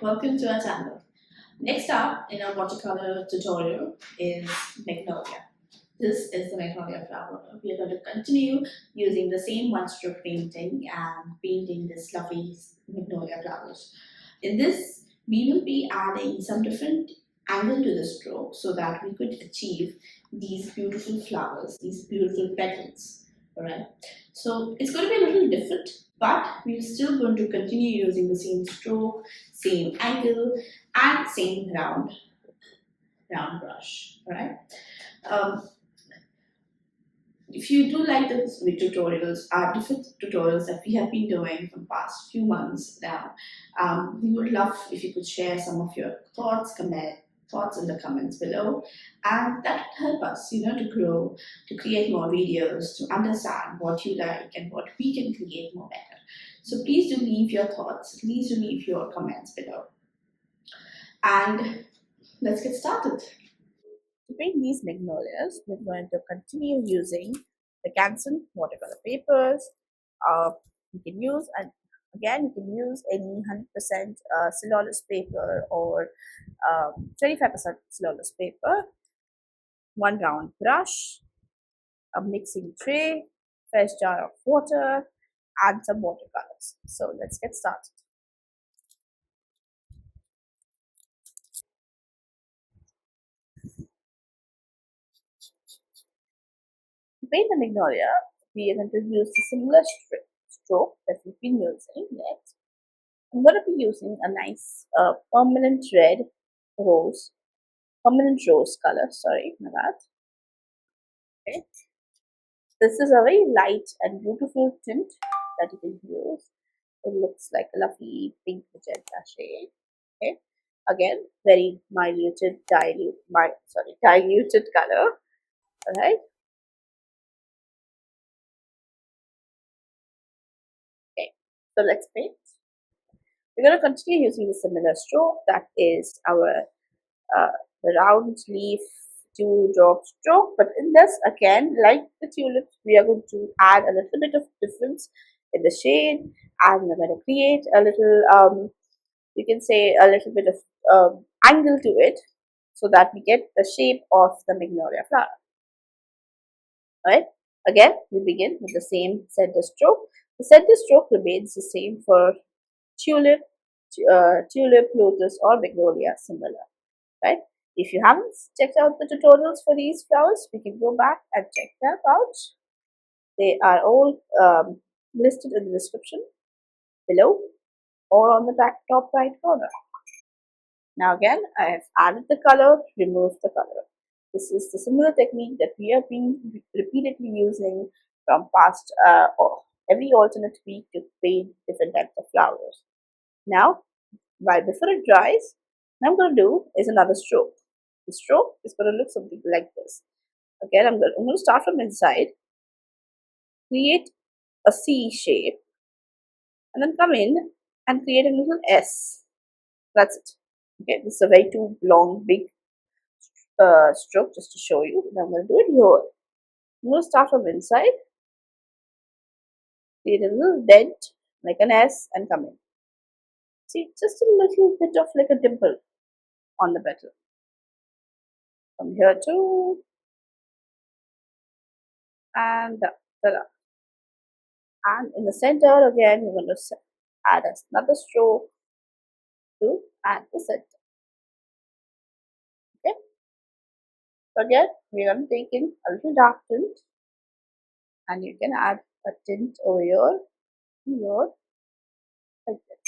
welcome to our channel. Next up in our watercolor tutorial is Magnolia. This is the Magnolia flower. We are going to continue using the same one stroke painting and painting this lovely Magnolia flowers. In this, we will be adding some different angle to the stroke so that we could achieve these beautiful flowers, these beautiful petals. Alright, so it's going to be a little different, but we're still going to continue using the same stroke, same angle, and same round brush. Alright. Um, if you do like the tutorials, our different tutorials that we have been doing for the past few months now, we would love if you could share some of your thoughts in the comments below, and that would help us, to grow, to create more videos, to understand what you like and what we can create more better. So please do leave your thoughts, please do leave your comments below, and let's get started. To paint these magnolias, we're going to continue using the Canson watercolor papers. You can use, and again, you can use any 100% cellulose paper or 25% cellulose paper, one round brush, a mixing tray, fresh jar of water, and some watercolors. So let's get started. To paint the magnolia, we are going to use the similar stroke that we've been using yet. I'm going to be using a nice permanent rose color, sorry, my bad. Okay. This is a very light and beautiful tint that you can use. It looks like a lovely pink magenta shade. Okay. Again, very diluted color. Alright. Okay. So let's paint. We're going to continue using the similar stroke, that is our the round leaf dewdrop stroke, but in this, again, like the tulips, we are going to add a little bit of difference in the shade, and we're going to create a little you can say a little bit of angle to it so that we get the shape of the magnolia flower. Alright, again we begin with the same center stroke. The center stroke remains the same for tulip, lotus, or magnolia, similar. Right? If you haven't checked out the tutorials for these flowers, we can go back and check them out. They are all listed in the description below or on the top right corner. Now again, I have added the color, removed the color. This is the similar technique that we have been repeatedly using from past or every alternate week to paint different types of flowers. Now, before it dries, what I'm going to do is another stroke. The stroke is going to look something like this. Again, I'm going to start from inside, create a C shape, and then come in and create a little S. That's it. Okay, this is a very too long, big stroke just to show you. Now I'm going to do it here. I'm going to start from inside, create a little dent like an S, and come in. See, just a little bit of like a dimple on the petal. From here to and and in the center again we're going to add another stroke to add the center. Okay, so again we're going to take in a little dark tint, and you can add a tint over here like this.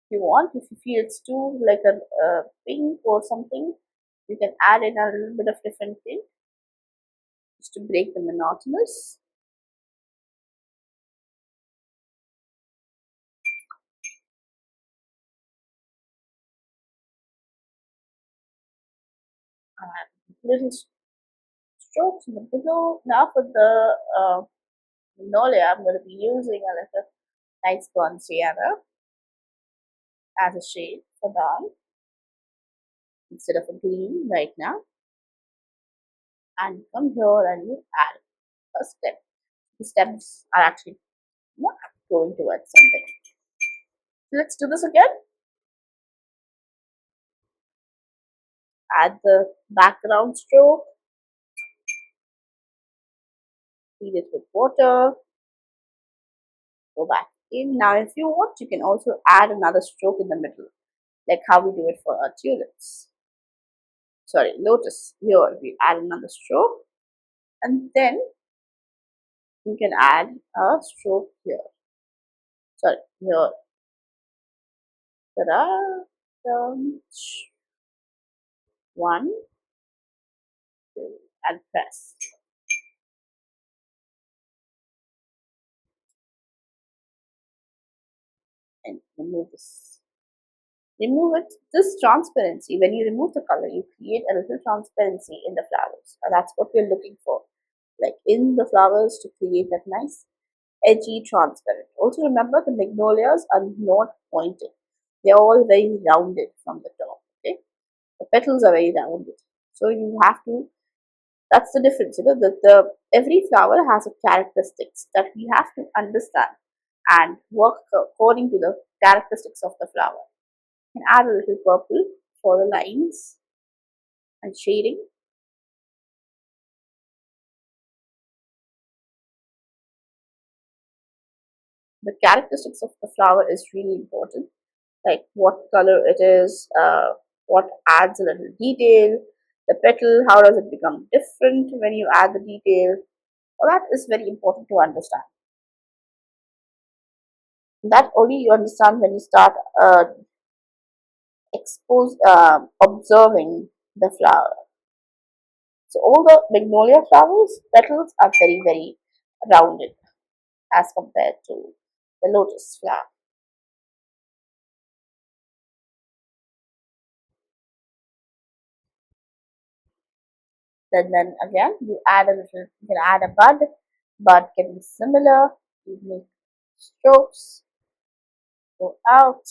If you want, if you feel it's too like a pink or something, you can add in a little bit of different tint just to break the monotonous. Little strokes in the below. Now for the magnolia, I'm going to be using a little nice burnt sienna as a shade for dawn instead of a green right now. and come here and you add a stem. The stems are actually not going towards something. Let's do this again. Add the background stroke, feed it with water, go back in. Now, if you want, you can also add another stroke in the middle, like how we do it for our tulips. Sorry, lotus. Here we add another stroke, and then you can add a stroke here. Sorry, here. Ta-da! One, two, and press. And remove this. Remove it. This transparency, when you remove the color, you create a little transparency in the flowers. And that's what we're looking for. Like in the flowers to create that nice, edgy, transparent. Also remember the magnolias are not pointed. They're all very rounded from the top. Okay. The petals are very rounded. So you have to, that's the difference. You know, the every flower has a characteristics that we have to understand and work according to the characteristics of the flower. And add a little purple for the lines and shading. The characteristics of the flower is really important, like what color it is, what adds a little detail, the petal, how does it become different when you add the detail. All that is very important to understand. That only you understand when you start observing the flower. So all the magnolia flowers petals are very very rounded as compared to the lotus flower. Then again you add a little, you can add a bud. Bud can be similar. You make strokes, go out,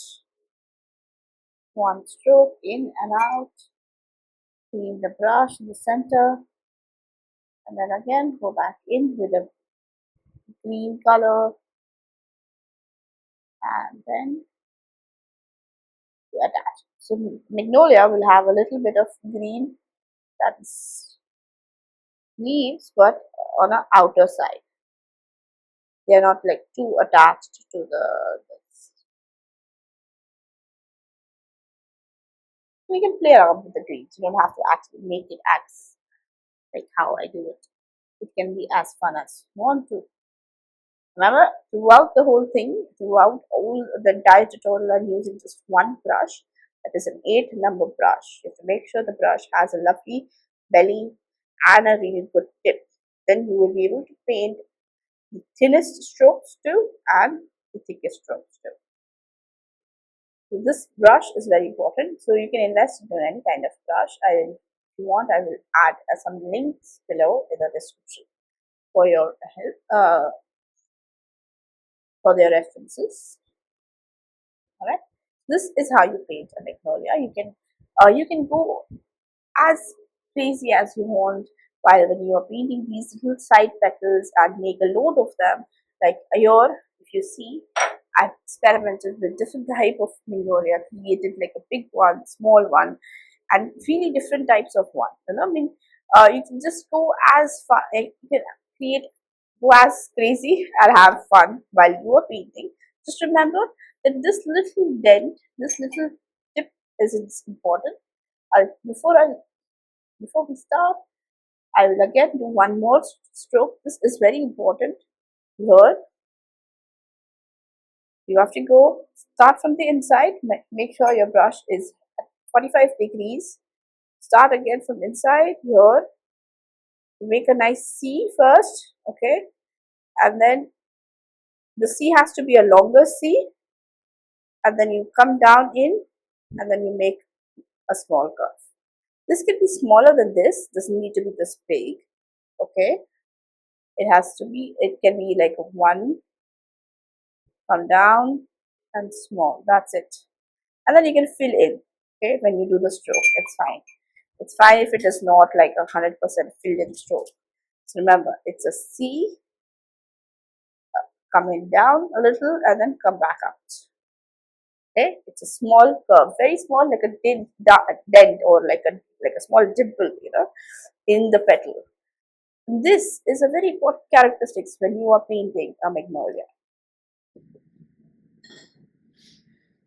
one stroke in and out, clean the brush in the center, and then again go back in with a green color, and then you attach. So magnolia will have a little bit of green, that's leaves, but on the outer side. They are not like too attached to the this. You can play around with the greens. You don't have to actually make it as like how I do it. It can be as fun as you want to. Remember, throughout the whole thing, throughout all the entire tutorial, I'm using just one brush. That is an 8 number brush. You have to make sure the brush has a lovely belly and a really good tip. Then you will be able to paint the thinnest strokes too and the thickest strokes too. So this brush is very important. So you can invest into any kind of brush. If you want, I will add some links below in the description for your help, for their references. All right. This is how you paint a magnolia. You can go as crazy as you want while when you are painting these little side petals and make a load of them. Like here, if you see, I've experimented with different type of magnolia, created like a big one, small one, and really different types of one. You know, I mean, you can just go as far, you can create, go as crazy and have fun while you are painting. Just remember that this little dent, this little tip is important. Before before we start, I will again do one more stroke. This is very important. Here, you have to go start from the inside. Make sure your brush is at 45 degrees. Start again from inside. Here, you make a nice C first, okay, and then the C has to be a longer C, and then you come down in, and then you make a small curve. This can be smaller than this. Doesn't need to be this big, okay. It has to be. It can be like a one, come down, and small. That's it. And then you can fill in. Okay, when you do the stroke, it's fine. It's fine if it is not like 100% filled in stroke. So remember, it's a C coming down a little and then come back out. Okay, it's a small curve, very small, like a dent or like a small dimple, in the petal. This is a very important characteristics when you are painting a magnolia.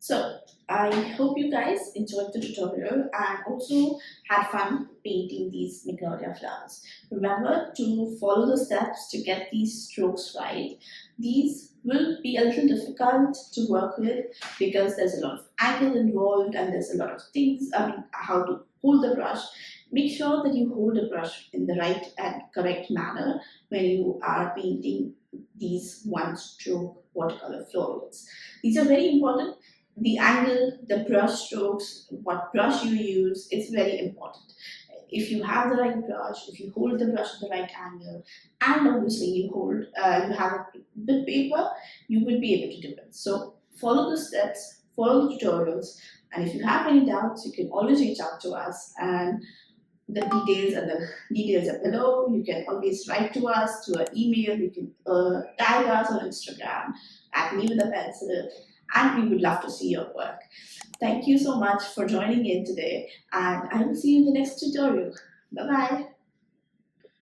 So I hope you guys enjoyed the tutorial and also had fun painting these magnolia flowers. Remember to follow the steps to get these strokes right. These will be a little difficult to work with because there's a lot of angle involved and there's a lot of things, how to hold the brush. Make sure that you hold the brush in the right and correct manner when you are painting these one stroke watercolor florals. These are very important. The angle, the brush strokes, what brush you use, it's very important. If you have the right brush, if you hold the brush at the right angle, and obviously you have a bit paper, you will be able to do it. So follow the steps, follow the tutorials, and if you have any doubts, you can always reach out to us. And the details are below. You can always write to us to an email. You can tag us on Instagram at me with a pencil, and we would love to see your work. Thank you so much for joining in today, and I will see you in the next tutorial. Bye bye.